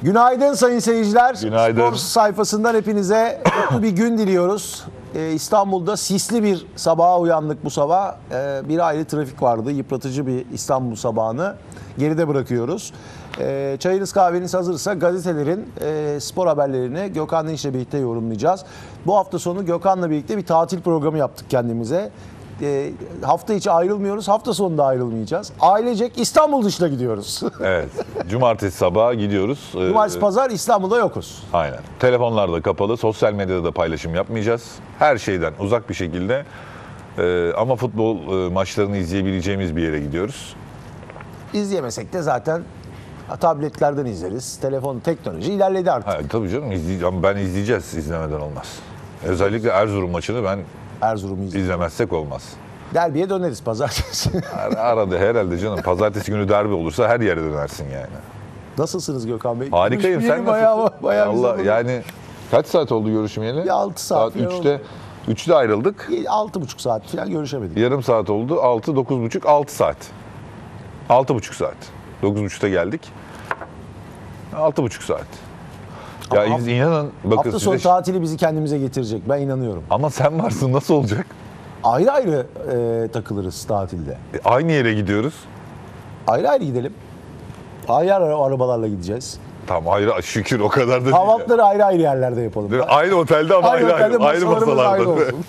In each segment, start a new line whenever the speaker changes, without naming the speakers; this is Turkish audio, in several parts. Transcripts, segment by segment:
Günaydın sayın seyirciler.
Günaydın.
Spor sayfasından hepinize mutlu bir gün diliyoruz. İstanbul'da sisli bir sabaha uyandık bu sabah. Bir aile trafik vardı. Yıpratıcı bir İstanbul sabahını geride bırakıyoruz. Çayınız kahveniz hazırsa gazetelerin spor haberlerini Gökhan Dinç'le birlikte yorumlayacağız. Bu hafta sonu Gökhan'la birlikte bir tatil programı yaptık kendimize. Hafta içi ayrılmıyoruz, hafta sonunda ayrılmayacağız. Ailecek İstanbul dışına gidiyoruz.
Evet. Cumartesi sabahı gidiyoruz.
Cumartesi pazar İstanbul'da yokuz.
Aynen. Telefonlar da kapalı. Sosyal medyada da paylaşım yapmayacağız. Her şeyden uzak bir şekilde. Ama futbol maçlarını izleyebileceğimiz bir yere gidiyoruz.
İzleyemesek de zaten tabletlerden izleriz. Telefon, teknoloji ilerledi artık.
Ha, tabii canım. Ama ben izleyeceğiz. İzlemeden olmaz. Özellikle Erzurum maçını ben
Erzurum'u izleyeceğiz.
izlemezsek olmaz.
Derbiye döneriz pazartesi.
Arada herhalde canım. Pazartesi günü derbi olursa her yere dönersin yani.
Nasılsınız Gökhan Bey?
Harikayım. Sen nasılsın?
Bayağı
Allah,
güzel.
yani kaç saat oldu görüşmeyeli?
Bir 6 saat falan
3'te ayrıldık.
6,5 saat falan görüşemedik.
Yarım saat oldu. 9,5, 6 saat. 6,5 saat. 9,5'ta geldik. 6,5 saat. Ya
Ama
inanın bakın
hafta sonu
size...
tatili bizi kendimize getirecek. Ben inanıyorum.
Ama sen varsın, nasıl olacak?
Ayrı ayrı takılırız tatilde.
Aynı yere gidiyoruz.
Ayrı ayrı gidelim. Ayrı ayrı arabalarla gideceğiz.
Tamam, ayrı, şükür o kadar da değil.
Kahvaltıları ayrı ayrı yerlerde yapalım.
Yani. Aynı otelde ama ayrı
otelde
ayrı
masalarımız
masalarda.
ayrı olsun.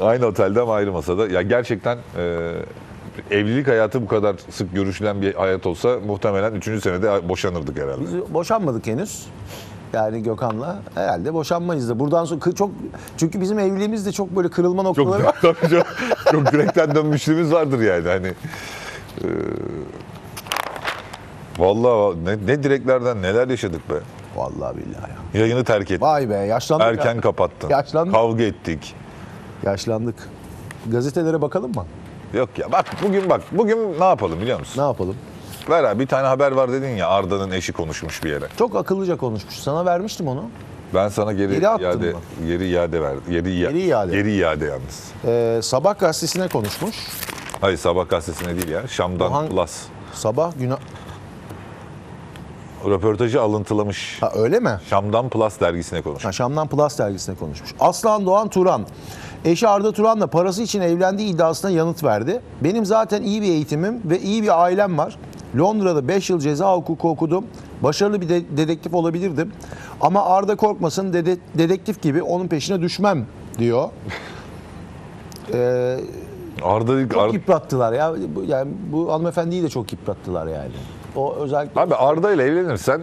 Aynı otelde ama ayrı masada. Ya gerçekten evlilik hayatı bu kadar sık görüşülen bir hayat olsa muhtemelen 3. senede boşanırdık herhalde.
Biz boşanmadık henüz. Yani Gökhan'la herhalde boşanmayız da. Buradan sonra çok, çünkü bizim evliliğimizde çok böyle kırılma noktaları var.
Tabii çok direkten dönmüşlüğümüz vardır yani. Hani vallahi ne direklerden neler yaşadık be.
Vallahi billahi ya.
Yayını terk ettik.
Vay be, yaşlandık.
Erken
ya.
kapattın.
Yaşlandık.
Kavga ettik.
Yaşlandık. Gazetelere bakalım mı?
Yok ya, bugün ne yapalım biliyor musun?
Ne yapalım?
Ver abi, bir tane haber var dedin ya, Arda'nın eşi konuşmuş bir yere.
Çok akıllıca konuşmuş. Sana vermiştim onu.
Ben sana geri iade verdim. Geri iade yalnız.
Sabah gazetesine konuşmuş.
Hayır, Sabah gazetesine değil ya. Şam'dan Plus.
Sabah günah...
Röportajı alıntılamış.
Ha, öyle mi?
Şam'dan Plus dergisine konuşmuş.
Ha, Şam'dan Plus dergisine konuşmuş. Aslan Doğan Turan. Eşi Arda Turan'la parası için evlendiği iddiasına yanıt verdi. Benim zaten iyi bir eğitimim ve iyi bir ailem var. Londra'da 5 yıl ceza hukuku okudum. Başarılı bir dedektif olabilirdim. Ama Arda korkmasın, dedektif gibi onun peşine düşmem diyor. Çok yıprattılar ya. Yani bu hanımefendiyi de çok yıprattılar yani. O özellikle...
Abi Arda ile evlenirsen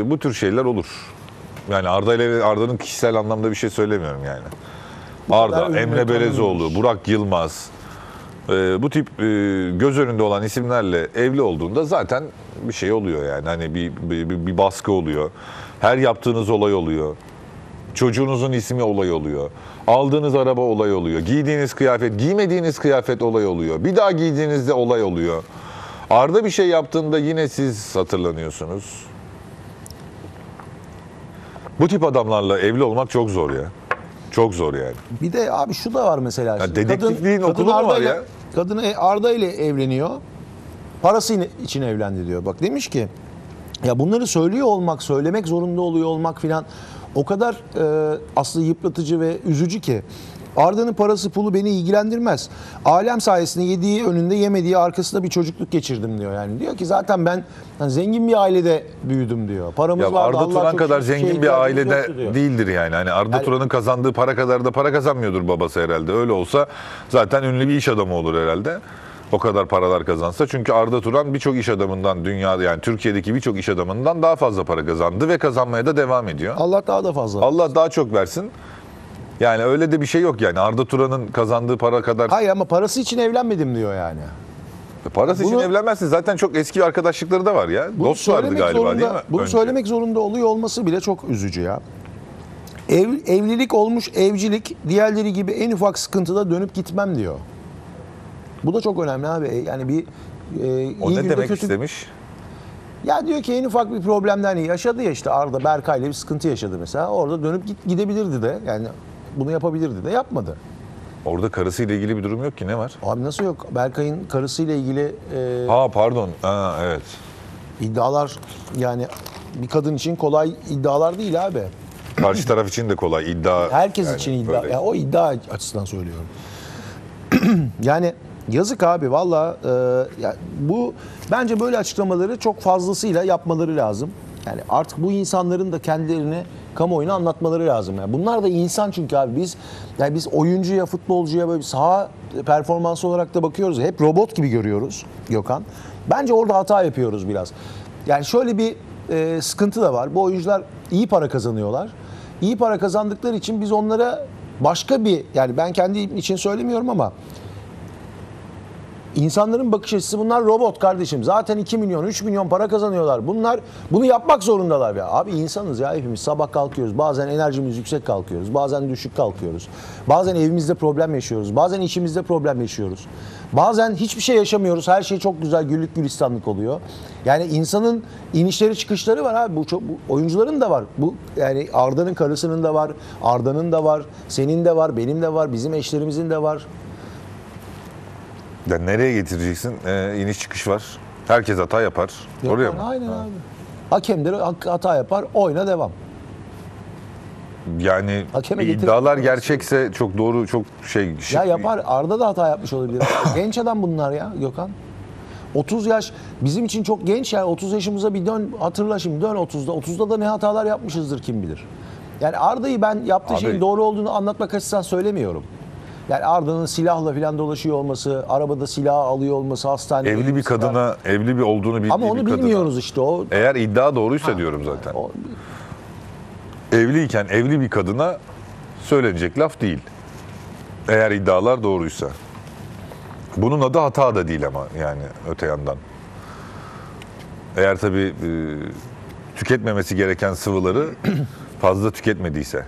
bu tür şeyler olur. Yani Arda'nın kişisel anlamda bir şey söylemiyorum yani. Arda, Emre Belezoğlu, Burak Yılmaz, bu tip göz önünde olan isimlerle evli olduğunda zaten bir şey oluyor yani. Hani bir baskı oluyor. Her yaptığınız olay oluyor. Çocuğunuzun ismi olay oluyor. Aldığınız araba olay oluyor. Giydiğiniz kıyafet, giymediğiniz kıyafet olay oluyor. Bir daha giydiğinizde olay oluyor. Arda bir şey yaptığında yine siz hatırlanıyorsunuz. Bu tip adamlarla evli olmak çok zor ya. Çok zor yani.
Bir de abi şu da var mesela.
Ya dedektifliğin okulu mu var ya?
Kadın Arda ile evleniyor. Parası için evlendi diyor. Bak demiş ki ya bunları söylüyor olmak, söylemek zorunda oluyor olmak filan o kadar aslında yıpratıcı ve üzücü ki. Arda'nın parası pulu beni ilgilendirmez. Alem sayesinde yediği önünde yemediği arkasında bir çocukluk geçirdim diyor yani. Diyor ki zaten ben zengin bir ailede büyüdüm diyor. Paramız
ya
vardı.
Arda Turan kadar zengin bir ailede
diyor.
değildir yani. Hani Arda Turan'ın kazandığı para kadar da para kazanmıyordur babası herhalde. Öyle olsa zaten ünlü bir iş adamı olur herhalde. O kadar paralar kazansa. Çünkü Arda Turan birçok iş adamından, dünyada yani Türkiye'deki birçok iş adamından daha fazla para kazandı ve kazanmaya da devam ediyor.
Allah daha da fazla.
Allah daha çok versin. Yani öyle de bir şey yok yani. Arda Turan'ın kazandığı para kadar...
Hayır ama parası için evlenmedim diyor yani.
Parası için evlenmezsin. Zaten çok eski arkadaşlıkları da var ya. Dost vardı galiba değil mi?
Bunu söylemek zorunda oluyor olması bile çok üzücü ya. Evlilik olmuş evcilik, diğerleri gibi en ufak sıkıntıda dönüp gitmem diyor. Bu da çok önemli abi. Yani bir
o
iyi
ne demek
kötü...
istemiş?
Ya diyor ki en ufak bir problemden yaşadı ya işte Arda Berkay'la bir sıkıntı yaşadı mesela. Orada dönüp gidebilirdi de yani bunu yapabilirdi de yapmadı.
Orada karısıyla ilgili bir durum yok ki, ne var?
Abi nasıl yok? Berkay'ın karısıyla ilgili...
Ha pardon. Ha, evet.
İddialar yani bir kadın için kolay iddialar değil abi.
Karşı taraf için de kolay iddia.
Herkes
yani
için iddia.
böyle.
Ya o iddia açısından söylüyorum. Yani yazık abi valla bu bence böyle açıklamaları çok fazlasıyla yapmaları lazım. Yani artık bu insanların da kendilerini kamuoyuna anlatmaları lazım. Yani bunlar da insan çünkü abi biz oyuncuya, futbolcuya böyle saha performansı olarak da bakıyoruz. Hep robot gibi görüyoruz Gökhan. Bence orada hata yapıyoruz biraz. Yani şöyle bir sıkıntı da var. Bu oyuncular iyi para kazanıyorlar. İyi para kazandıkları için biz onlara başka bir yani ben kendi için söylemiyorum ama İnsanların bakış açısı bunlar robot kardeşim. Zaten 2 milyon, 3 milyon para kazanıyorlar. Bunlar bunu yapmak zorundalar ya. Abi insanız ya hepimiz sabah kalkıyoruz. Bazen enerjimiz yüksek kalkıyoruz. Bazen düşük kalkıyoruz. Bazen evimizde problem yaşıyoruz. Bazen işimizde problem yaşıyoruz. Bazen hiçbir şey yaşamıyoruz. Her şey çok güzel güllük gülistanlık oluyor. Yani insanın inişleri çıkışları var abi. Bu oyuncuların da var. Bu yani Arda'nın karısının da var. Arda'nın da var. Senin de var. Benim de var. Bizim eşlerimizin de var.
Ya nereye getireceksin? İniş çıkış var. Herkes hata yapar. Oraya mı?
Aynen abi. Hakemleri hata yapar, oyna devam.
Yani
Hakeme
iddialar
getirip-
gerçekse çok doğru, çok
Ya yapar, Arda da hata yapmış olabilir. Genç adam bunlar ya Gökhan. 30 yaş bizim için çok genç yani 30 yaşımıza bir dön hatırla şimdi dön 30'da. 30'da da ne hatalar yapmışızdır kim bilir. Yani Arda'yı ben yaptığı
Abi-
şeyin doğru olduğunu anlatmak açısından söylemiyorum. Yani Arda'nın silahla falan dolaşıyor olması, arabada silah alıyor olması, hastanede...
evli bir kadına, evli bir olduğunu bildiği
Ama onu
bir kadına.
bilmiyoruz işte o.
Eğer iddia doğruysa diyorum zaten.
o
Evliyken evli bir kadına söylenecek laf değil. Eğer iddialar doğruysa. Bunun adı hata da değil ama yani öte yandan. Eğer tabii tüketmemesi gereken sıvıları fazla tüketmediyse.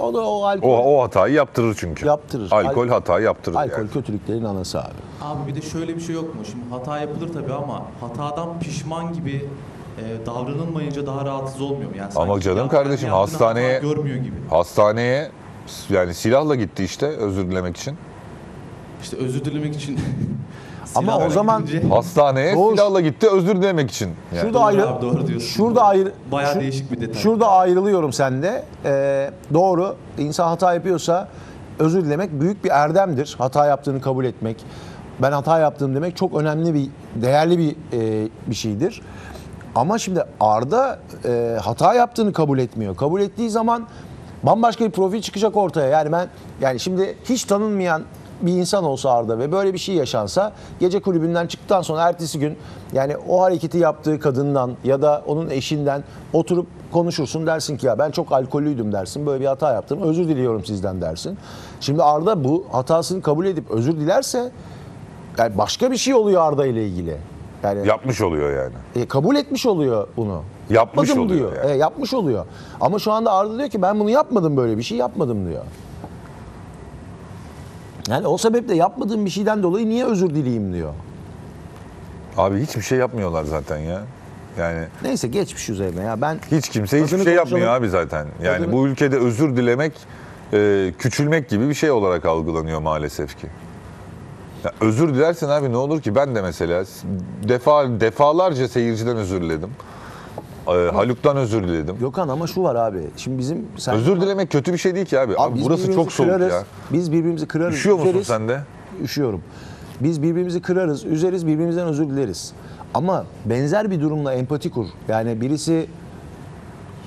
o da o alkol.
O hatayı yaptırır çünkü.
Yaptırır.
Alkol hatayı yaptırır
Alkol
yani.
kötülüklerin anası abi.
Abi bir de şöyle bir şey yok mu? Şimdi hata yapılır tabii ama hatadan pişman gibi davranılmayınca daha rahatsız olmuyor mu? Yani
Ama
sanki
canım
ya,
kardeşim,
kendi yaptığını
hastaneye-
hata görmüyor gibi.
Hastaneye yani silahla gitti işte özür dilemek için.
İşte özür dilemek için.
Ama
silahla
o zaman-
gidince-
Hastaneye
Doğru.
silahla gitti özür dilemek için. Yani.
Şurada
Doğru
ayrı.
abi, doğru diyorsun.
Şurada ayrı.
Bayağı değişik bir detay.
Şurada ayrılıyorum sende. Doğru. İnsan hata yapıyorsa özür dilemek büyük bir erdemdir. Hata yaptığını kabul etmek. Ben hata yaptım demek çok önemli bir, değerli bir şeydir. Ama şimdi Arda hata yaptığını kabul etmiyor. Kabul ettiği zaman bambaşka bir profil çıkacak ortaya. Yani şimdi hiç tanınmayan bir insan olsa Arda ve böyle bir şey yaşansa gece kulübünden çıktıktan sonra ertesi gün yani o hareketi yaptığı kadından ya da onun eşinden oturup konuşursun dersin ki ya ben çok alkollüydüm dersin. Böyle bir hata yaptım. Özür diliyorum sizden dersin. Şimdi Arda bu hatasını kabul edip özür dilerse yani başka bir şey oluyor Arda ile ilgili. Yani
Yapmış oluyor yani.
kabul etmiş oluyor bunu.
Yapmış
Yapmadım
oluyor
diyor.
yani.
Yapmış oluyor. Ama şu anda Arda diyor ki ben bunu yapmadım böyle bir şey yapmadım diyor. Yani o sebeple yapmadığım bir şeyden dolayı niye özür dileyeyim diyor.
Abi hiçbir şey yapmıyorlar zaten ya. Yani
Neyse geçmiş üzerine ya ben
hiç kimse hiçbir
Adını
şey
konuşalım.
yapmıyor abi zaten. Yani
Adını-
bu ülkede özür dilemek küçülmek gibi bir şey olarak algılanıyor maalesef ki. Ya özür dilersen abi ne olur ki? Ben de mesela defalarca seyirciden özür diledim. Haluk'tan özür diledim.
Gökhan ama şu var abi. Şimdi bizim sen
Özür dilemek kötü bir şey değil ki abi. Abi
biz
burası
birbirimizi
çok soğuk
kırarız,
ya.
Biz birbirimizi kırarız.
Üşüyor musun
üzeriz.
sen de?
Üşüyorum. Biz birbirimizi kırarız, üzeriz, birbirimizden özür dileriz. Ama benzer bir durumla empati kur. Yani birisi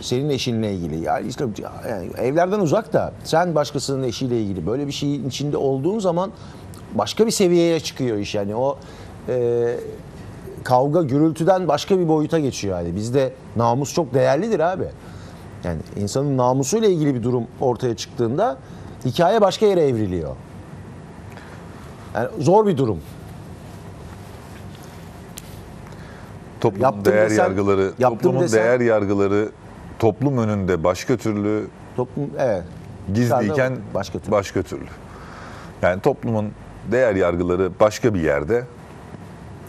senin eşinle ilgili. Yani işte yani evlerden uzak da sen başkasının eşiyle ilgili böyle bir şeyin içinde olduğun zaman başka bir seviyeye çıkıyor iş. Yani o kavga, gürültüden başka bir boyuta geçiyor yani. Bizde namus çok değerlidir abi. Yani insanın namusuyla ilgili bir durum ortaya çıktığında hikaye başka yere evriliyor. Yani zor bir durum.
Toplumun
Yaptım
değer
desen-
yargıları,
yaptım
toplumun
desen-
değer yargıları toplum önünde başka türlü,
Toplum evet.
gizliyken
Dışarıda başka türlü.
başka türlü. Yani toplumun değer yargıları başka bir yerde.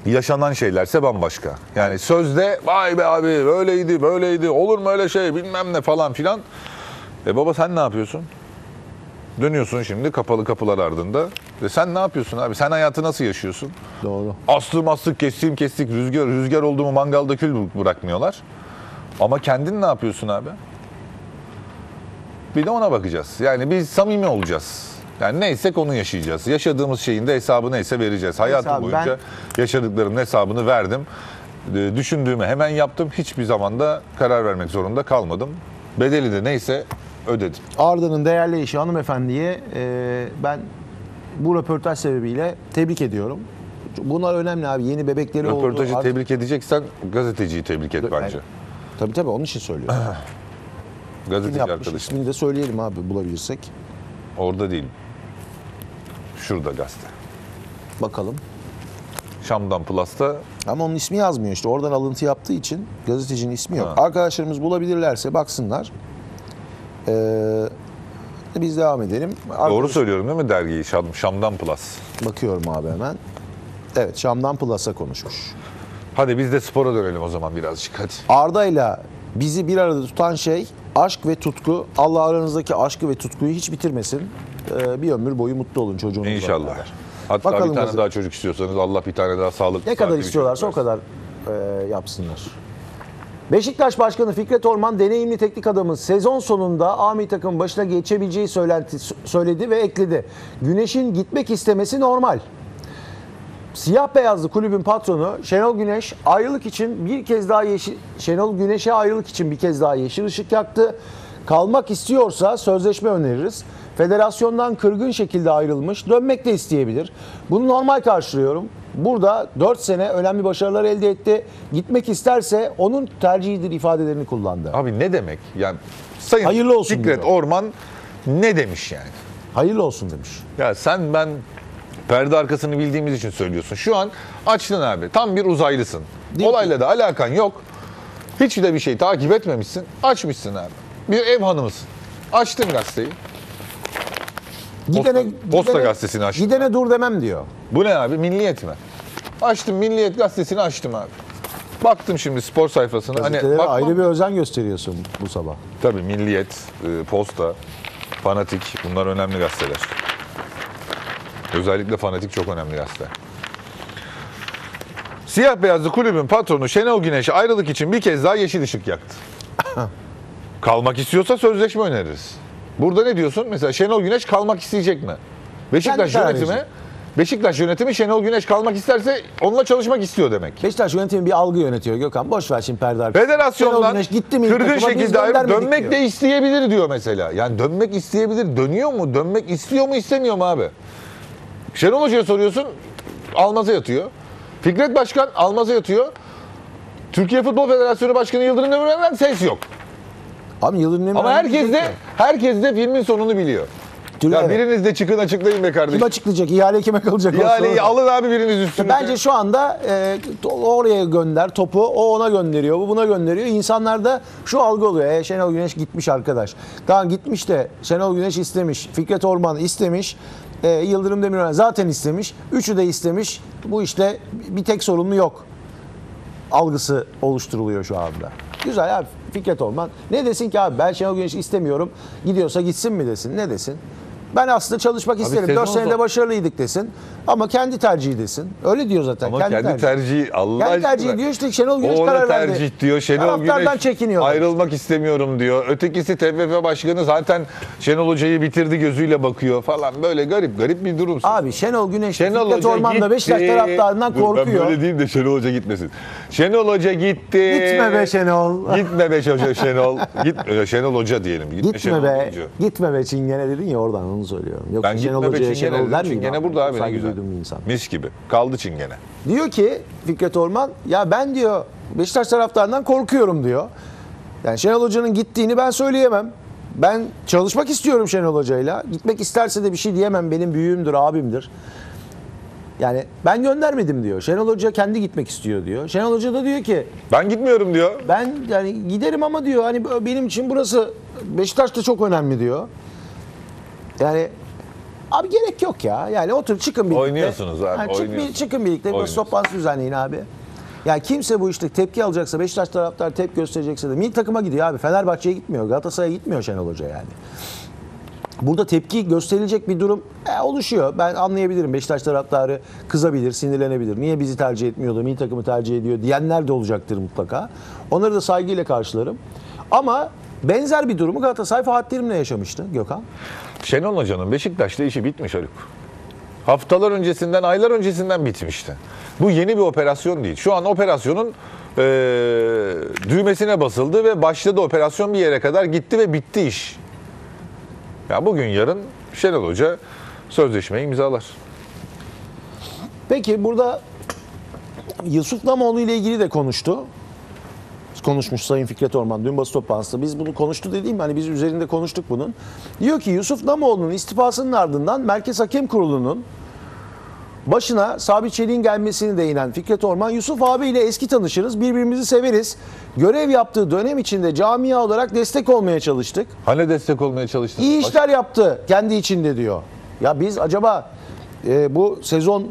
Yaşanan şeylerse bambaşka. Yani sözde vay be abi böyleydi böyleydi olur mu öyle şey bilmem ne falan filan. Baba sen ne yapıyorsun? Dönüyorsun şimdi kapalı kapılar ardında Sen ne yapıyorsun abi? Sen hayatı nasıl yaşıyorsun?
Doğru.
Aslım astık, kestik, rüzgar oldu mu mangalda kül bırakmıyorlar. Ama kendin ne yapıyorsun abi? Bir de ona bakacağız. Yani biz samimi olacağız. Yani neysek onu yaşayacağız. Yaşadığımız şeyin de hesabı neyse vereceğiz. Hayatım
abi,
boyunca yaşadıklarımın hesabını verdim. Düşündüğümü hemen yaptım. Hiçbir zaman da karar vermek zorunda kalmadım. Bedeli de neyse ödedim.
Arda'nın değerli eşi hanımefendiye ben bu röportaj sebebiyle tebrik ediyorum. Bunlar önemli abi. Yeni bebekleri oldu.
Röportajı tebrik edeceksen gazeteciyi tebrik et bence.
Tabii onun için söylüyorum. Kim
Gazeteci
yapmış?
arkadaş.
İsmini de söyleyelim abi bulabilirsek.
Orada değil. Şurada gazete.
Bakalım.
Şam'dan Plus'ta
Ama onun ismi yazmıyor işte. Oradan alıntı yaptığı için gazetecinin ismi yok.
Ha.
Arkadaşlarımız bulabilirlerse baksınlar. Biz devam edelim.
doğru söylüyorum değil mi dergiyi? Şam'dan Plus.
Bakıyorum abi hemen. Evet, Şam'dan Plus'a konuşmuş.
Hadi biz de spora dönelim o zaman birazcık hadi.
Arda'yla bizi bir arada tutan şey aşk ve tutku. Allah aranızdaki aşkı ve tutkuyu hiç bitirmesin. Bir ömür boyu mutlu olun çocuğunuzla.
İnşallah.
beraber.
Hatta
Bakalım
bir tane
gazete.
daha çocuk istiyorsanız Allah bir tane daha sağlıklı.
Ne kadar
saatli bir
istiyorlarsa o
çocuk versin.
kadar yapsınlar. Beşiktaş Başkanı Fikret Orman deneyimli teknik adamın sezon sonunda A takımın başına geçebileceği söyledi ve ekledi. Güneş'in gitmek istemesi normal. Siyah beyazlı kulübün patronu Şenol Güneş ayrılık için bir kez daha Şenol Güneş'e ayrılık için bir kez daha yeşil ışık yaktı. Kalmak istiyorsa sözleşme öneririz. Federasyondan kırgın şekilde ayrılmış, dönmek de isteyebilir. Bunu normal karşılıyorum. Burada 4 sene önemli başarılar elde etti. Gitmek isterse onun tercihidir ifadelerini kullandı.
Abi ne demek? Yani Sayın
Hayırlı olsun
Fikret
diyor.
Orman ne demiş yani?
Hayırlı olsun demiş.
Ya sen ben perde arkasını bildiğimiz için söylüyorsun. Şu an açtın abi. Tam bir uzaylısın.
Değil
Olayla da alakan yok. Hiç de bir şey takip etmemişsin. Açmışsın abi. Bir ev hanımısın. Açtın gazeteyi. Posta gazetesini açtım.
Gidene dur demem diyor.
Bu ne abi? Milliyet mi? Açtım Milliyet gazetesini açtım abi. Baktım şimdi spor sayfasına.
Gazetelere
bakmam-
ayrı bir özen gösteriyorsun bu sabah.
Tabii Milliyet, Posta, Fanatik bunlar önemli gazeteler. Özellikle Fanatik çok önemli gazete. Siyah beyazlı kulübün patronu Şenol Güneş ayrılık için bir kez daha yeşil ışık yaktı. Kalmak istiyorsa sözleşme öneririz. Burada ne diyorsun? Mesela Şenol Güneş kalmak isteyecek mi? Beşiktaş
Kendi
yönetimi
tercihi.
Beşiktaş yönetimi Şenol Güneş kalmak isterse onunla çalışmak istiyor demek.
Beşiktaş yönetimi bir algı yönetiyor Gökhan. Boş ver şimdi perde arkası. Şenol
Federasyondan
Güneş gitti mi
kırgın
takıma, biz
şekilde ayrılıp
göndermedik
dönmek
diyor.
de isteyebilir diyor mesela. Yani dönmek isteyebilir. Dönüyor mu? Dönmek istiyor mu istemiyor mu abi? Şenol Hoca'ya soruyorsun. Almaz'a yatıyor. Fikret Başkan Almaz'a yatıyor. Türkiye Futbol Federasyonu Başkanı Yıldırım Demirören'den ses yok.
Abi Yıldırım Demirören
Ama
diyecek ki,
herkes de filmin sonunu biliyor. Ya
Evet.
biriniz de çıkın açıklayın be
Kim
kardeşim.
açıklayacak? İhale kime kalacak?
İhaleyi alın abi biriniz üstünüze.
Bence şu anda oraya gönder topu, o ona gönderiyor, bu buna gönderiyor. İnsanlarda şu algı oluyor. Şenol Güneş gitmiş arkadaş. Tamam gitmiş de Şenol Güneş istemiş, Fikret Orman istemiş, Yıldırım Demirören zaten istemiş. Üçü de istemiş. Bu işte bir tek sorunlu yok. Algısı oluşturuluyor şu anda. Güzel abi Fikret Orman. Ne desin ki abi ben Şenol Güneş'i istemiyorum. Gidiyorsa gitsin mi desin? Ne desin? Ben aslında çalışmak isterim. 4
sezon
senede
sonu-
başarılıydık desin. Ama kendi tercihi desin. Öyle diyor zaten.
Ama kendi tercihi Allah
Kendi
aşkına.
tercihi diyor işte Şenol Güneş
O ona
karar verdi.
tercih diyor. Şenol
Taraftardan
Güneş
çekiniyorlar.
ayrılmak istemiyorum diyor. Ötekisi TFF Başkanı zaten Şenol Hoca'yı bitirdi gözüyle bakıyor falan. Böyle garip bir durum.
Abi Şenol Güneş
Şenol
Fikret
Hoca
Orman da
gitti.
Beşiktaş taraftarından
Dur, Ben
korkuyor.
böyle diyeyim de Şenol Hoca gitmesin. Şenol Hoca gitti.
Gitme be Şenol.
Gitme be Şenol. Şenol Hoca diyelim.
Gitme
Şenol
be.
Hoca.
Gitme be Çingene dedin ya oradan onu söylüyorum. Yoksa
Ben
Şenol
gitme be
Hoca'ya
Çingene
Şenol der
dedim.
miyim?
Çingene burada abi ne
Saygı
güzel.
duyduğum bir insan.
Mis gibi. Kaldı Çingene.
Diyor ki Fikret Orman ya ben diyor Beşiktaş taraftarından korkuyorum diyor. Yani Şenol Hoca'nın gittiğini ben söyleyemem. Ben çalışmak istiyorum Şenol Hoca'yla. Gitmek isterse de bir şey diyemem. Benim büyüğümdür, abimdir. Yani ben göndermedim diyor. Şenol Hoca kendi gitmek istiyor diyor. Şenol Hoca da diyor ki
Ben gitmiyorum diyor.
ben yani giderim ama diyor hani benim için burası Beşiktaş da çok önemli diyor. Yani abi gerek yok ya. Yani otur çıkın birlikte.
Oynuyorsunuz abi, oynuyorsunuz.
Çıkın birlikte.
Oynuyorsunuz.
Toplantı düzenleyin abi. Ya kimse bu işte tepki alacaksa, Beşiktaş taraftar tepki gösterecekse de milli takıma gidiyor abi. Fenerbahçe'ye gitmiyor, Galatasaray'a gitmiyor Şenol Hoca yani. burada tepki gösterilecek bir durum oluşuyor. Ben anlayabilirim. Beşiktaş taraftarı kızabilir, sinirlenebilir. Niye bizi tercih etmiyor da milli takımı tercih ediyor diyenler de olacaktır mutlaka. Onları da saygıyla karşılarım. Ama benzer bir durumu Galatasaray Fatih Terim'le yaşamıştı Gökhan.
Şenol Hoca'nın Beşiktaş'ta işi bitmiş Haluk. Haftalar öncesinden, aylar öncesinden bitmişti. Bu yeni bir operasyon değil. Şu an operasyonun düğmesine basıldı ve başladı, operasyon bir yere kadar gitti ve bitti iş. Ya bugün yarın Şenol Hoca sözleşmeyi imzalar.
Peki burada Yusuf Namoğlu ile ilgili de konuşmuş Sayın Fikret Orman dün basın toplantısında. Biz bunu konuştu dediğim, hani biz üzerinde konuştuk bunun. Diyor ki Yusuf Namoğlu'nun istifasının ardından Merkez Hakem Kurulu'nun başına Sabit Çelik'in gelmesini değinen Fikret Orman, Yusuf abiyle eski tanışırız, birbirimizi severiz. Görev yaptığı dönem içinde camia olarak destek olmaya çalıştık.
Hani destek olmaya çalıştın?
İyi işler yaptı kendi içinde diyor. Ya biz acaba bu sezon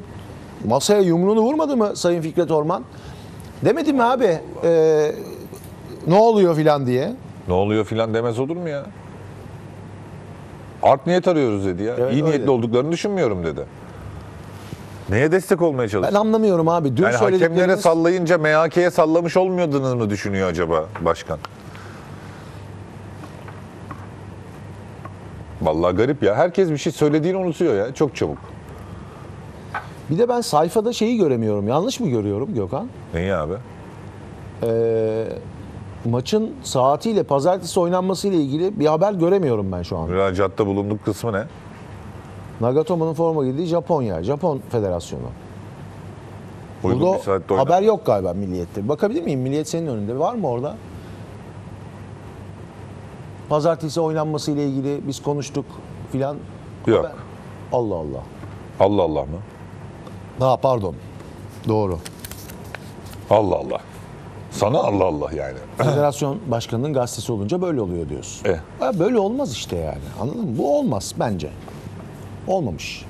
masaya yumruğunu vurmadı mı Sayın Fikret Orman? Demedi mi abi ne oluyor filan diye?
Ne oluyor filan demez olur mu ya? Art niyet arıyoruz dedi ya.
Evet,
İyi niyetli
öyle.
olduklarını düşünmüyorum dedi. Neye destek olmaya
Ben
çalıştın?
anlamıyorum abi. Dün
Yani hakemlere
söyledikleriniz...
sallayınca MHK'ye sallamış olmuyordunuz mu düşünüyor acaba başkan? Vallahi garip ya. Herkes bir şey söylediğini unutuyor ya. Çok çabuk.
Bir de ben sayfada şeyi göremiyorum. Yanlış mı görüyorum Gökhan?
Neyi abi?
Maçın saatiyle pazartesi oynanmasıyla ilgili bir haber göremiyorum ben şu an.
Müracaatta bulunduk kısmı ne?
Nagatomo'nun forma giydiği Japonya. Japon Federasyonu.
Uygun
Burada
bir saatte
haber
oynar.
yok galiba Milliyet'te. Bakabilir miyim? Milliyet senin önünde. Var mı orada? Pazartesi oynanması ile ilgili biz konuştuk filan.
Yok.
Haber- Allah Allah.
Allah Allah mı?
Ha pardon. Doğru.
Allah Allah. Sana Allah Allah yani.
Federasyon başkanının gazetesi olunca böyle oluyor diyorsun. Ha, böyle olmaz işte yani. Anladın mı? Bu olmaz bence. Olmamış.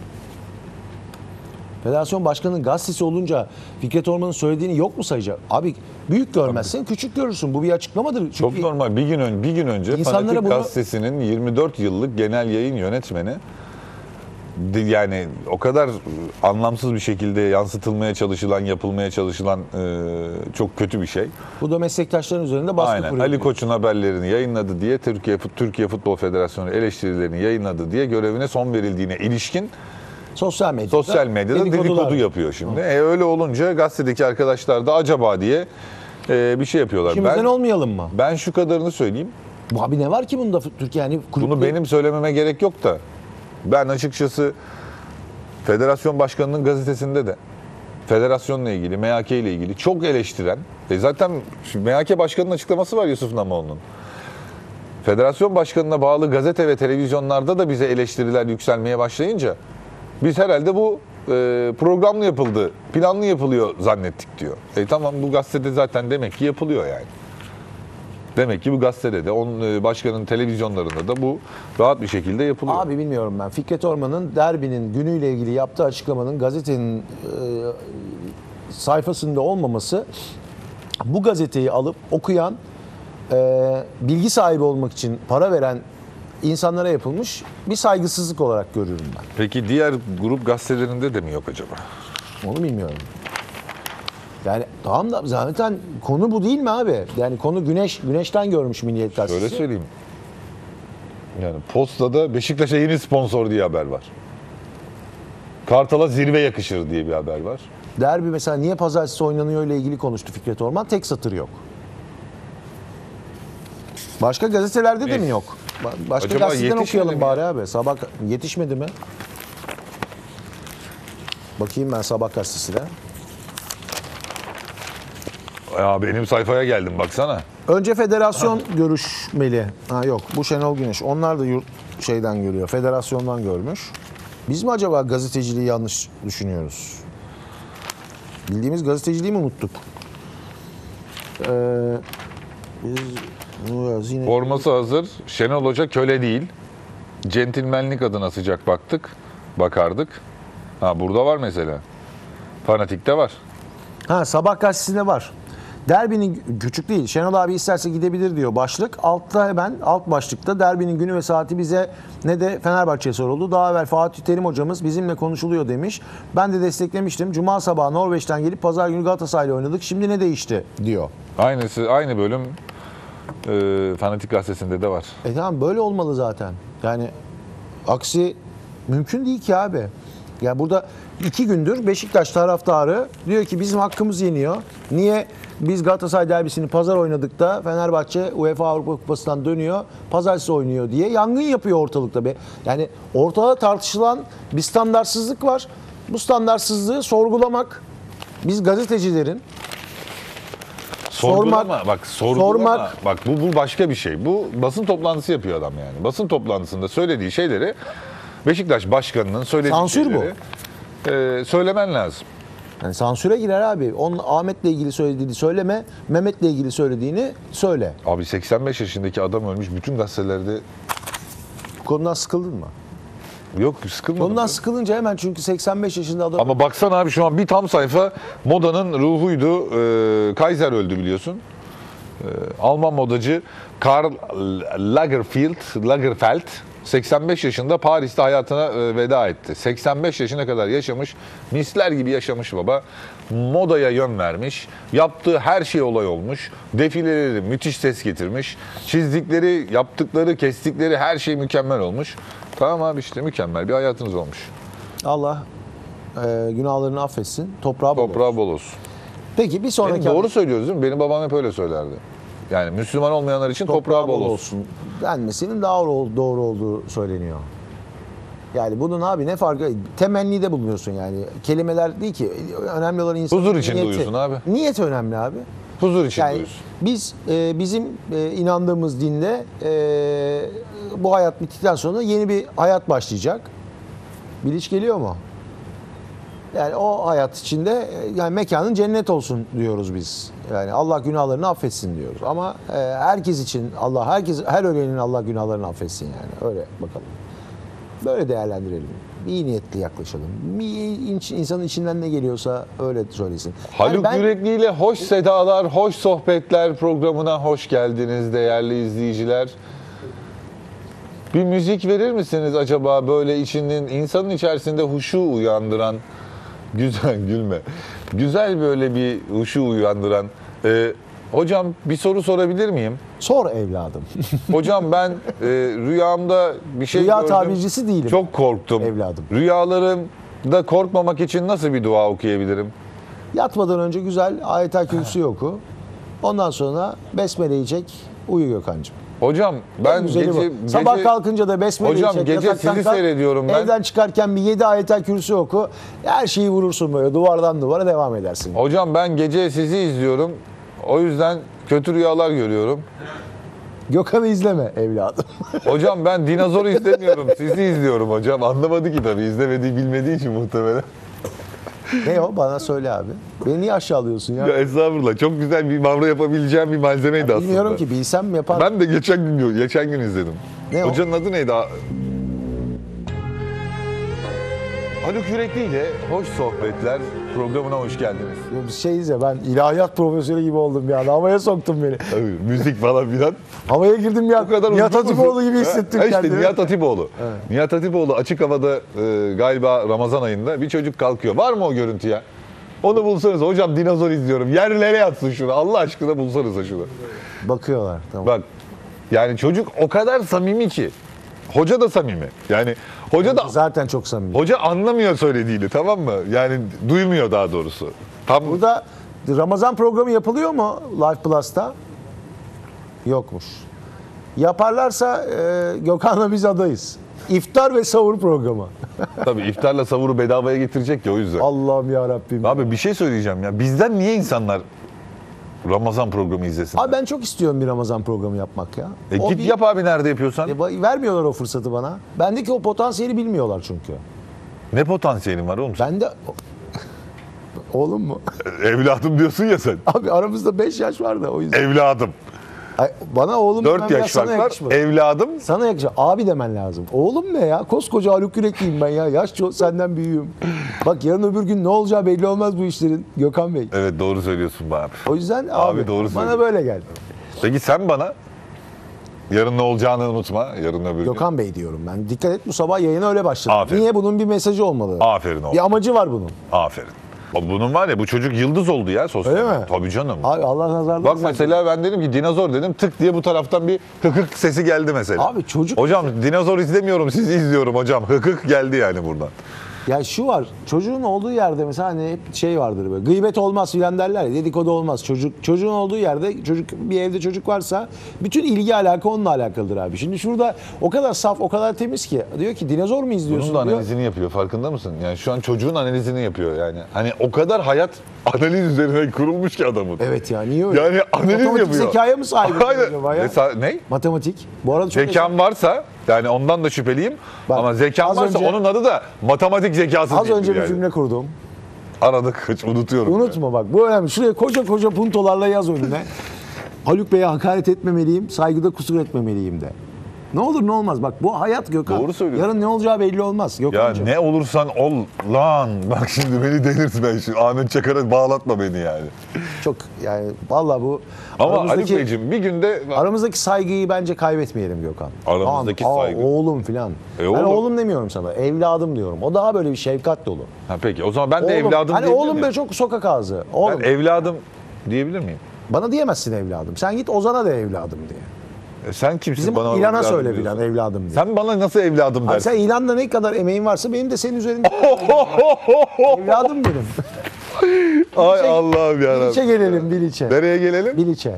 Federasyon başkanının gazetesi olunca Fikret Orman'ın söylediğini yok mu sayacak? Abi büyük görmezsin, küçük görürsün. Bu bir açıklamadır. Çünkü
Çok normal. Bir gün önce
İnsanlara
Fanatik
bunu-
Gazetesi'nin 24 yıllık genel yayın yönetmeni yani o kadar anlamsız bir şekilde yansıtılmaya çalışılan, yapılmaya çalışılan çok kötü bir şey.
bu da meslektaşların üzerinde baskı
Aynen.
kuruyor.
Ali Koç'un haberlerini yayınladı diye Türkiye Futbol Federasyonu eleştirilerini yayınladı diye görevine son verildiğine ilişkin
Sosyal medyada,
dedikodu yapıyor şimdi. Öyle olunca gazetedeki arkadaşlar da acaba diye bir şey yapıyorlar.
İşimizden olmayalım mı?
Ben şu kadarını söyleyeyim.
Bu abi ne var ki bunda Türkiye yani
Bunu benim söylememe gerek yok da ben açıkçası federasyon başkanının gazetesinde de federasyonla ilgili, MHK ile ilgili çok eleştiren zaten MHK başkanının açıklaması var Yusuf Namoğlu'nun. Federasyon başkanına bağlı gazete ve televizyonlarda da bize eleştiriler yükselmeye başlayınca biz herhalde bu programlı yapıldı, planlı yapılıyor zannettik diyor. Tamam bu gazetede zaten demek ki yapılıyor yani. Demek ki bu gazetede de, başkanın televizyonlarında da bu rahat bir şekilde yapılıyor.
Abi bilmiyorum ben. Fikret Orman'ın derbinin günüyle ilgili yaptığı açıklamanın gazetenin sayfasında olmaması bu gazeteyi alıp okuyan, bilgi sahibi olmak için para veren insanlara yapılmış bir saygısızlık olarak görüyorum ben.
Peki diğer grup gazetelerinde de mi yok acaba?
Onu bilmiyorum. Yani tamam da zaten konu bu değil mi abi? Yani konu Güneş'ten görmüş Milliyet Gazetesi.
Öyle söyleyeyim. Yani Posta'da Beşiktaş'a yeni sponsor diye haber var. Kartal'a zirve yakışır diye bir haber var.
Derbi mesela niye pazartesi oynanıyor ile ilgili konuştu Fikret Orman. Tek satır yok. Başka gazetelerde de mi
Neyse.
yok? Başka
Acaba
gazeteden
yetişmedi
okuyalım
mi
bari
ya?
abi. Sabah yetişmedi mi? Bakayım ben Sabah gazetesine.
Ya benim sayfaya geldim baksana.
Önce federasyon görüşmeli. Ha yok bu Şenol Güneş. Onlar da şeyden görüyor. Federasyondan görmüş. Biz mi acaba gazeteciliği yanlış düşünüyoruz? Bildiğimiz gazeteciliği mi unuttuk? Biz yine...
Forması hazır. Şenol Hoca köle değil. Centilmenlik adına sıcak bakardık. Ha burada var mesela. Fanatik'te var.
Ha Sabah gazetesinde var. Derbinin küçük değil. Şenol abi isterse gidebilir diyor başlık. Altta hemen alt başlıkta derbinin günü ve saati bize ne de Fenerbahçe'ye soruldu. Daha evvel Fatih Terim hocamız bizimle konuşuluyor demiş. Ben de desteklemiştim. Cuma sabahı Norveç'ten gelip pazar günü Galatasaray'la oynadık. Şimdi ne değişti diyor.
Aynı bölüm Fanatik Gazetesi'nde de var.
Tamam böyle olmalı zaten. Yani aksi mümkün değil ki abi. Yani burada 2 gündür Beşiktaş taraftarı diyor ki bizim hakkımız yeniyor. Niye biz Galatasaray derbisini pazar oynadık da Fenerbahçe UEFA Avrupa Kupası'ndan dönüyor, pazartesi oynuyor diye yangın yapıyor ortalıkta. Yani ortada tartışılan bir standartsızlık var. Bu standartsızlığı sorgulamak biz gazetecilerin
Sorgulama.
sormak.
Bak bu başka bir şey. Bu basın toplantısı yapıyor adam yani. Basın toplantısında söylediği şeyleri Beşiktaş başkanının söylediği
Sansür bu.
şeyleri söylemen lazım.
Yani sansüre girer abi. Onun Ahmet'le ilgili söylediğini söyleme, Mehmet'le ilgili söylediğini söyle.
Abi 85 yaşındaki adam ölmüş. Bütün gazetelerde
Bu konudan sıkıldın mı?
yok, sıkılmadım.
Ondan sıkılınca hemen çünkü 85 yaşında adam.
Ama baksana abi şu an bir tam sayfa modanın ruhuydu. Kaiser öldü biliyorsun. Alman modacı Karl Lagerfeld 85 yaşında Paris'te hayatına veda etti. 85 yaşına kadar yaşamış, misler gibi yaşamış baba. Modaya yön vermiş, yaptığı her şey olay olmuş. Defileleri müthiş ses getirmiş. Çizdikleri, yaptıkları, kestikleri her şey mükemmel olmuş. Tamam abi işte mükemmel bir hayatınız olmuş.
Allah günahlarını affetsin. Toprağı bol olsun.
Toprağı bol olsun.
Peki bir sonraki
Benim doğru söylüyoruz değil mi? Benim babam hep öyle söylerdi. Yani Müslüman olmayanlar için toprağı bol olsun.
denmesinin daha doğru olduğu söyleniyor. Yani bunun abi ne farkı? Temennide bulunuyorsun yani. Kelimeler değil ki. Önemli olan insanın
Huzur için
niyeti.
duyuyorsun abi.
Niyet önemli abi.
Huzur için
Yani
duyuyorsun.
biz bizim inandığımız dinde bu hayat bittikten sonra yeni bir hayat başlayacak. Biliş geliyor mu? Yani o hayat içinde yani mekanın cennet olsun diyoruz biz. Yani Allah günahlarını affetsin diyoruz. Ama herkes için her ölenin Allah günahlarını affetsin yani. Öyle bakalım. Böyle değerlendirelim. İyi niyetli yaklaşalım. İnsanın içinden ne geliyorsa öyle söylesin.
Haluk Yürekli ile Hoş Sedalar, Hoş Sohbetler programına hoş geldiniz değerli izleyiciler. Bir müzik verir misiniz acaba böyle insanın içerisinde huşu uyandıran, güzel gülme, güzel böyle bir huşu uyandıran. Hocam bir soru sorabilir miyim?
Sor evladım.
Hocam ben rüyamda bir şey
Rüya
gördüm.
tabircisi değilim.
Çok korktum.
Evladım.
Rüyalarımda korkmamak için nasıl bir dua okuyabilirim?
Yatmadan önce güzel Ayet-el Kürsi oku. Ondan sonra besmeleyi çek. Uyu Gökhan'cığım.
Hocam ben
Güzeli
gece
bu. Sabah kalkınca da besmeleyi çek.
Hocam gece
yataktan
sizi
kalk.
seyrediyorum ben.
Evden çıkarken bir 7 Ayet-el Kürsi oku. Her şeyi vurursun böyle. Duvardan duvara devam edersin.
Hocam ben gece sizi izliyorum. O yüzden kötü rüyalar görüyorum.
Gökhan'ı izleme evladım.
Hocam ben dinozoru izlemiyorum. Sizi izliyorum hocam. Anlamadı ki tabii. İzlemediği bilmediği için muhtemelen.
Ne o? Bana söyle abi. Beni niye aşağılıyorsun ya?
Ya estağfurullah. Çok güzel bir mavra yapabileceğim bir malzemeydi aslında.
Bilmiyorum ki. Bilsem yaparım.
Ben de geçen gün izledim.
Ne o?
Hocanın adı neydi? Haluk Yürekli ile Hoş Sohbetler programına hoş geldiniz.
Şeyiz ya, ben ilahiyat profesörü gibi oldum ya. Havaya soktun beni.
Tabii, müzik falan filan.
Havaya girdim ya.
Bu kadar
Nihat
uzun
Hatipoğlu
musun?
gibi hissettim
Ha işte
kendimi.
Nihat Hatipoğlu. Evet. Nihat Hatipoğlu açık havada galiba Ramazan ayında bir çocuk kalkıyor. Var mı o görüntü ya? Onu bulsanız hocam dinozor izliyorum. Yerlere yatsın şunu. Allah aşkına bulsanıza şunu.
Bakıyorlar. Tamam.
Bak yani çocuk o kadar samimi ki. Hoca da samimi. Yani hoca da
Zaten çok samimi.
hoca anlamıyor söylediğini, tamam mı? Yani duymuyor daha doğrusu. Tam
Burada Ramazan programı yapılıyor mu Live Plus'ta? Yokmuş. Yaparlarsa Gökhan'la biz adayız. İftar ve sahur programı.
tabii iftarla savuru bedavaya getirecek ya o yüzden.
Allah'ım ya Rabbim.
Abi bir şey söyleyeceğim ya. Bizden niye insanlar Ramazan programı izlesin?
Abi ben çok istiyorum bir Ramazan programı yapmak ya.
Git yap abi nerede yapıyorsan.
Vermiyorlar o fırsatı bana. Bendeki o potansiyeli bilmiyorlar çünkü.
Ne potansiyelin var oğlum?
Ben de... Oğlum mu?
Evladım diyorsun ya sen.
Abi aramızda 5 yaş var da o yüzden.
Evladım.
Ay, bana oğlum
4
demem biraz
yaş
sana
fark var.
yakışmaz.
Evladım.
Sana yakışır. Abi demen lazım. Oğlum ne ya? Koskoca Haluk Yürekliyim ben ya. Yaş çok senden büyüğüm. Bak yarın öbür gün ne olacağı belli olmaz bu işlerin Gökhan Bey.
Evet doğru söylüyorsun be abi.
O yüzden
Abi
abi,
doğru
bana
söylüyorsun.
böyle gel.
Peki sen bana yarın ne olacağını unutma. Yarın öbür gün.
Gökhan Bey diyorum ben. Dikkat et bu sabah yayına öyle başladı.
Aferin.
Niye? Bunun bir mesajı olmalı.
Aferin oğlum.
Bir amacı var bunun.
Aferin. Bunun var ya bu çocuk yıldız oldu ya sosyal.
Öyle mi?
Tabii canım.
Abi Allah nazardan
Bak mesela ben dedim ki dinozor dedim tık diye bu taraftan bir hıkık sesi geldi mesela.
Abi çocuk-
Hocam dinozor izlemiyorum sizi izliyorum hocam. Hıkık geldi yani buradan.
Ya şu var, çocuğun olduğu yerde mesela hani hep şey vardır böyle, gıybet olmaz filan derler ya, dedikodu olmaz. Çocuğun olduğu yerde, bir evde çocuk varsa bütün ilgi alaka onunla alakalıdır abi. Şimdi şurada o kadar saf, o kadar temiz ki diyor ki dinozor mu izliyorsun
Bunun da
diyor.
analizini yapıyor farkında mısın? Yani şu an çocuğun analizini yapıyor yani. Hani o kadar hayat analiz üzerine kurulmuş ki adamın.
Evet ya niye öyle?
Yani analiz
Matematik
yapıyor.
zekaya mı sahip
Aynen.
acaba ya?
Ne?
Matematik. Bu arada çok
Zekam varsa yani ondan da şüpheliyim
Bak,
ama zekam
az
varsa
önce-
onun adı da matematik zekası
az
değildir
önce bir
yani.
cümle kurdum.
Aradık hiç unutuyorum.
Unutma bak bu önemli. Şuraya koca koca puntolarla yaz önüne. Haluk Bey'e hakaret etmemeliyim, saygıda kusur etmemeliyim de. Ne olur ne olmaz. Bak bu hayat Gökhan.
Doğru söylüyorsun.
Yarın ne olacağı belli olmaz.
Ya
Gökhan'cığım.
ne olursan ol lan. Bak şimdi beni delirtme. Şimdi Ahmet Çakar'a bağlatma beni yani.
Çok yani vallahi bu
Ama Haluk
aramızdaki,
Beyciğim bir günde
aramızdaki saygıyı bence kaybetmeyelim Gökhan.
Aramızdaki
Tamam,
saygı.
Oğlum filan. Ben
oğlum.
oğlum demiyorum sana. Evladım diyorum. O daha böyle bir şefkat dolu.
ha, peki o zaman ben de
Oğlum,
evladım
hani
diyebilir
oğlum
miyim?
böyle çok sokak ağzı. Oğlum.
Ben evladım diyebilir miyim?
Bana diyemezsin evladım. Sen git Ozan'a da evladım diye.
Sen kimsin
Bizim
bana
İlan'a
evladım
söyle
diyorsun?
bilen evladım diye.
Sen bana nasıl evladım
Abi
dersin?
sen İlan'da ne kadar emeğin varsa benim de senin üzerinde evladım benim.
Ay Allah'ım
Biliç'e
yarabbim.
gelelim Biliç'e.
Nereye gelelim?
Biliç'e.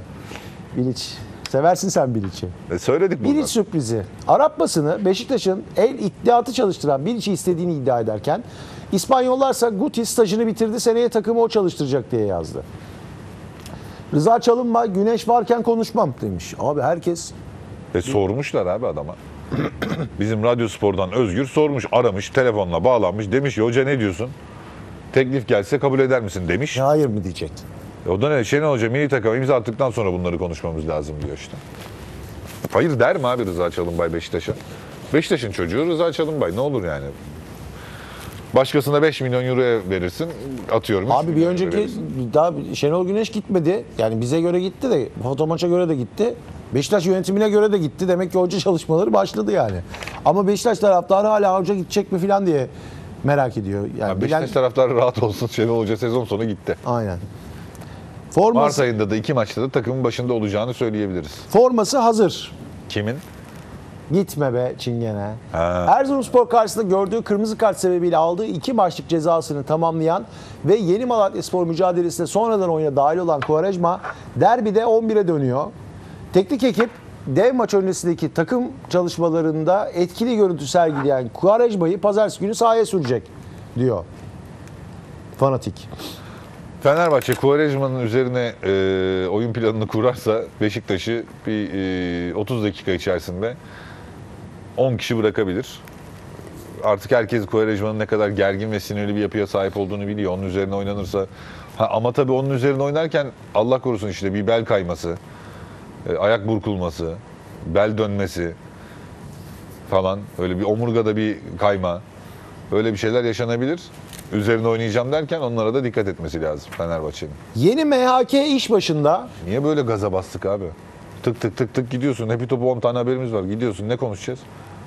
Biliç. Seversin sen Biliç'i.
Söyledik burada.
Biliç sürprizi. Arap basını Beşiktaş'ın el iddiatı çalıştıran Biliç'i istediğini iddia ederken İspanyollarsa Guti stajını bitirdi, seneye takımı o çalıştıracak diye yazdı. Rıza Çalınbay güneş varken konuşmam demiş. Abi herkes
Sormuşlar abi adama. Bizim Radyospor'dan Özgür sormuş, aramış, telefonla bağlanmış. Demiş ki hoca ne diyorsun? Teklif gelse kabul eder misin demiş.
hayır mı diyecek.
O da ne? Şenol Hoca milli takıma imza attıktan sonra bunları konuşmamız lazım diyor işte. Hayır der mi abi Rıza Çalınbay Beşiktaş'a? Beşiktaş'ın çocuğu Rıza Çalınbay ne olur yani? Başkasına 5 milyon euroya verirsin atıyorum. 3
Abi bir
milyon euro
önceki
verirsin.
daha Şenol Güneş gitmedi. Yani bize göre gitti de foto maça göre de gitti. Beşiktaş yönetimine göre de gitti. Demek ki hoca çalışmaları başladı yani. Ama Beşiktaş taraftarı hala hoca gidecek mi falan diye merak ediyor. Yani
Ya Beşiktaş taraftarı rahat olsun. Şenol Hoca sezon sonu gitti.
Aynen.
Mart
Forması,
ayında da 2 maçta da takımın başında olacağını söyleyebiliriz.
forması hazır.
Kimin?
Gitme be Çingene.
Ha.
Erzurumspor karşısında gördüğü kırmızı kart sebebiyle aldığı 2 maçlık cezasını tamamlayan ve Yeni Malatyaspor mücadelesine sonradan oyuna dahil olan Quaresma derbide 11'e dönüyor. Teknik ekip dev maç öncesindeki takım çalışmalarında etkili görüntü sergileyen Quaresma'yı pazartesi günü sahaya sürecek diyor. Fanatik.
Fenerbahçe Quaresma'nın üzerine oyun planını kurarsa Beşiktaş'ı bir 30 dakika içerisinde 10 kişi bırakabilir. Artık herkes Quaresma'nın ne kadar gergin ve sinirli bir yapıya sahip olduğunu biliyor. Onun üzerine oynanırsa ama tabii onun üzerine oynarken Allah korusun işte bir bel kayması, ayak burkulması, bel dönmesi falan öyle bir omurgada bir kayma öyle bir şeyler yaşanabilir. Üzerine oynayacağım derken onlara da dikkat etmesi lazım Fenerbahçe'nin.
Yeni MHK iş başında.
Niye böyle gaza bastık abi? Tık tık tık tık gidiyorsun. Hepi topu 10 tane haberimiz var. Gidiyorsun. Ne konuşacağız?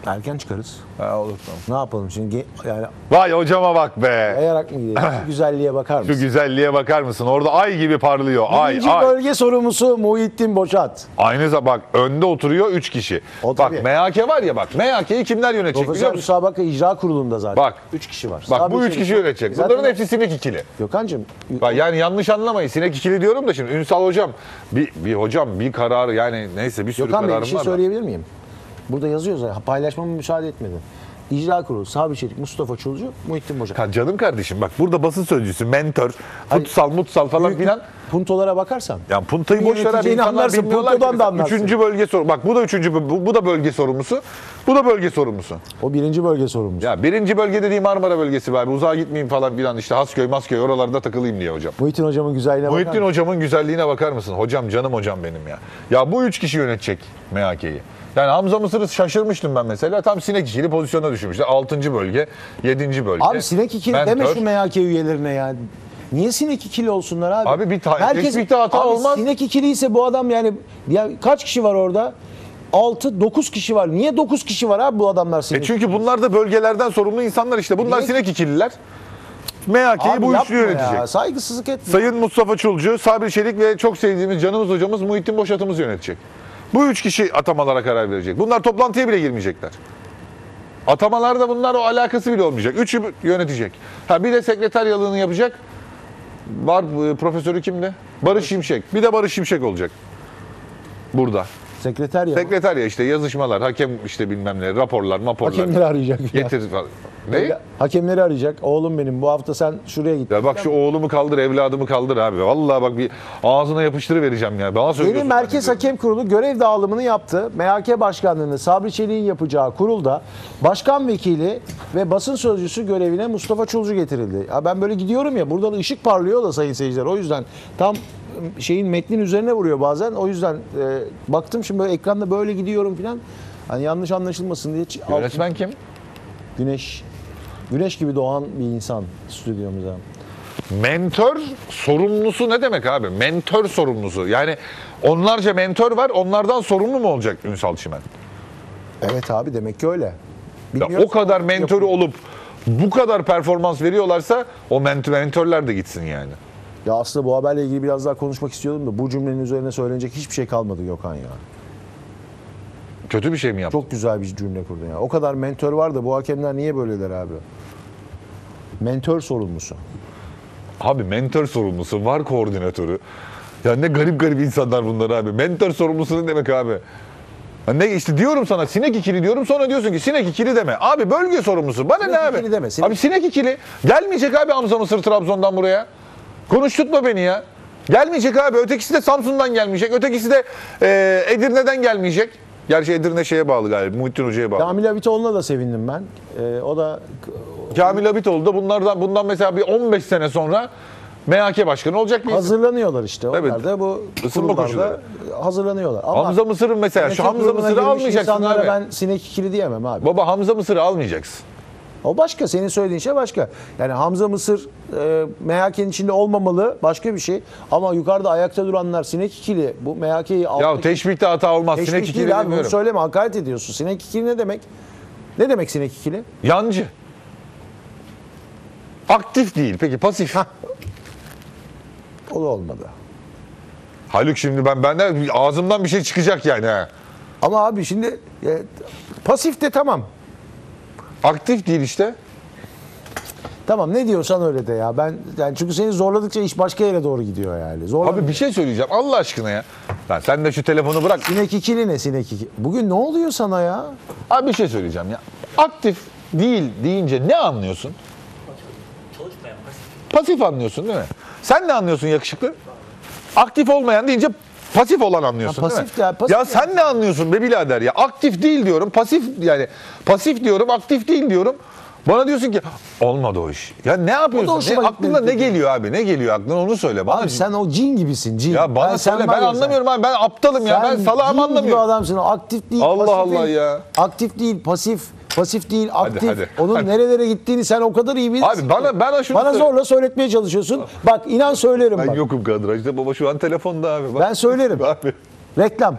Erken çıkarız.
Ha olur tamam.
Ne yapalım şimdi? Yani
Vay hocama bak be.
ayarak mı gidelim? Şu güzelliğe bakar
Şu
mısın?
güzelliğe bakar mısın? Orada ay gibi parlıyor. Ay
Birinci
ay.
bölge sorumlusu Muhittin Boşat.
Aynı zamanda bak önde oturuyor 3 kişi.
O
Bak
tabii.
MHK var ya bak. MHK'yi kimler yönetecek biliyor
Profesyonel
musun?
Müsabaka İcra Kurulu'nda zaten.
Bak.
3 kişi var.
Bak
Sabri
bu 3
Çelik.
kişi yönetecek.
Zaten
Bunların hepsi sinek ikili.
Gökhan'cığım
Bak yani yanlış anlamayın. Sinek ikili diyorum da şimdi Ünsal hocam bir hocam bir karar yani neyse bir sürü
Gökhan Bey bir
kararım
şey
var da.
söyleyebilir miyim? Burada yazıyor zaten. Paylaşmama müsaade etmedi. İcra Kurulu, Sabri Çelik, Mustafa Çulcu, Muhittin Boşat.
Canım kardeşim bak burada basın sözcüsü, mentor, futsal, mutsal falan
Büyük-
filan.
puntolara bakarsan.
Yani puntayı boş ver abi.
Yöneteceğini
İnsanlar
anlarsın,
bilmiyorlar
puntodan
ki.
da anlarsın.
Üçüncü bölge soru. Bak bu da bu da bölge sorumlusu. Bu da bölge sorumlusu.
O birinci bölge sorumlusu.
Ya birinci bölge dediğim Marmara bölgesi var. Uzağa gitmeyeyim falan filan işte Hasköy, Masköy oralarda takılayım diye hocam.
Muhittin hocamın güzelliğine bakar
Muhittin
mısın?
hocamın güzelliğine bakar mısın? Hocam canım hocam benim ya. Ya bu 3 kişi yönetecek MHK'yi. Yani Hamza Mısır'ı şaşırmıştım ben mesela. Tam sinek ikili pozisyona düşmüştü. 6. bölge, 7. bölge.
Abi sinek ikili
Mentor.
deme şu MHK üyelerine ya. Niye sinek ikili olsunlar abi?
Abi teşbihte hata
abi
olmaz.
Sinek ikili ise bu adam yani ya kaç kişi var orada? 6-9 kişi var. Niye 9 kişi var abi bu adamlar sinek?
Çünkü bunlar da bölgelerden sorumlu insanlar işte. Bunlar
Niye?
sinek ikililer. MHK'yi
Abi
bu
yapma
üçlü yönetecek.
ya. Saygısızlık etme.
Sayın Mustafa Çulcu, Sabri Çelik ve çok sevdiğimiz canımız hocamız Muhittin Boşat'ımız yönetecek. Bu 3 kişi atamalara karar verecek. Bunlar toplantıya bile girmeyecekler. Atamalarda bunlar o alakası bile olmayacak. Üçü yönetecek. Ha bir de sekreteryalığını yapacak. Var profesörü kimdi? Barış Şimşek. Bir de Barış Şimşek olacak. Burada.
Sekreter ya.
Sekreterya işte yazışmalar, hakem işte bilmem ne, raporlar,
Hakemleri arayacak.
Getir falan. Ne?
Hakemleri arayacak. Oğlum benim bu hafta sen şuraya git.
Ya bak şu oğlumu kaldır, evladımı kaldır abi. Vallahi bak bir ağzına yapıştırıvereceğim ya. Bana
Yeni
söylüyorsun.
Merkez Hakem Kurulu görev dağılımını yaptı. MHK Başkanlığı'nı Sabri Çelik'in yapacağı kurulda başkan vekili ve basın sözcüsü görevine Mustafa Çulcu getirildi. Ya ben böyle gidiyorum ya buradan ışık parlıyor da sayın seyirciler. O yüzden tam şeyin metnin üzerine vuruyor bazen. O yüzden baktım şimdi böyle ekranda böyle gidiyorum falan. Hani yanlış anlaşılmasın diye.
Yönetmen kim?
Güneş gibi doğan bir insan stüdyomuza.
Mentor sorumlusu ne demek abi? Mentor sorumlusu. Yani onlarca mentor var. Onlardan sorumlu mu olacak Ünsal Çimen?
Evet abi demek ki öyle.
Ya
Bilmiyorum.
o kadar mentörü olup bu kadar performans veriyorlarsa o mentörler de gitsin yani.
Ya aslında bu haberle ilgili biraz daha konuşmak istiyordum da bu cümlenin üzerine söylenecek hiçbir şey kalmadı Gökhan ya.
Kötü bir şey mi yaptı?
Çok güzel bir cümle kurdun ya. O kadar mentör var da bu hakemler niye böyleler abi? Mentör sorumlusu.
Abi mentor sorumlusu, var koordinatörü. Ya ne garip garip insanlar bunlar abi. Mentor sorumlusu ne demek abi? Ya ne işte diyorum sana sinek ikili diyorum sonra diyorsun ki sinek ikili deme. Abi bölge sorumlusu. Bana
Sinek
ne abi?
ikili deme,
Abi sinek ikili. Gelmeyecek abi Hamza Mısır Trabzon'dan buraya. Konuşturtma beni ya. Gelmeyecek abi. Ötekisi de Samsun'dan gelmeyecek. Ötekisi de Edirne'den gelmeyecek. Gerçi Edirne şeye bağlı galiba. Muhittin Hoca'ya bağlı.
Kamil Abitoğlu'na da sevindim ben. O da
Kamil Abitoğlu da bundan mesela bir 15 sene sonra MHK başkanı olacak mıyız?
hazırlanıyorlar işte. Onlar
Evet.
da bu
Isınma
kurullarda
koşulları.
hazırlanıyorlar. Ama
Hamza Mısır'ın mesela şu Hamza
kuruluna
Mısır'ı
girmiş
almayacaksın
insanlara
abi.
ben sinek ikili diyemem abi.
Baba Hamza Mısır'ı almayacaksın.
O başka. Senin söylediğin şey başka. Yani Hamza Mısır MHK'nin içinde olmamalı başka bir şey. Ama yukarıda ayakta duranlar sinek ikili. Bu MHK'yi
Ya teşbihte hata olmaz. Sinek
Teşvik
ikili
değil abi. Bunu
demiyorum.
söyleme. Hakaret ediyorsun. Sinek ikili ne demek? Ne demek sinek ikili?
Yancı. Aktif değil. Peki pasif.
O da olmadı.
Haluk şimdi benden ağzımdan bir şey çıkacak yani ha.
Ama abi şimdi pasif de tamam.
Aktif değil işte.
Tamam ne diyorsan öyle de ya. Ben yani çünkü seni zorladıkça iş başka yere doğru gidiyor yani.
Abi bir şey söyleyeceğim Allah aşkına ya. Lan sen de şu telefonu bırak.
Sinek ikili ne sinek ikili? Bugün ne oluyor sana ya?
Abi bir şey söyleyeceğim ya. Aktif değil deyince ne anlıyorsun? Pasif anlıyorsun değil mi? Sen ne anlıyorsun yakışıklı? Aktif olmayan deyince pasif olan anlıyorsun
Ha,
değil mi?
pasif ya, pasif
ya sen ne anlıyorsun be birader ya? Aktif değil diyorum, pasif yani pasif diyorum, aktif değil diyorum. Bana diyorsun ki olmadı o iş. Ya ne yapıyorsun?
hoşuma
Aklına
gitmedi.
ne geliyor abi? Ne geliyor aklına onu söyle bana.
Abi sen o cin gibisin cin.
ya bana
sen
söyle
var
ben
ya
anlamıyorum abi. Ben aptalım ya. Ben
Sen
salağım
cin gibi
anlamıyorum.
adamsın. Aktif değil,
Allah
pasif
Allah
değil.
ya.
Aktif değil, pasif değil, aktif.
hadi.
Onun
Hadi.
nerelere gittiğini sen o kadar iyi bilirsin.
Abi bana şunu
Bana
söyle.
zorla söyletmeye çalışıyorsun. Bak inan söylerim
Ben
bak.
yokum kadrajda baba şu an telefonda abi. Bak.
Ben söylerim.
Abi.
Reklam.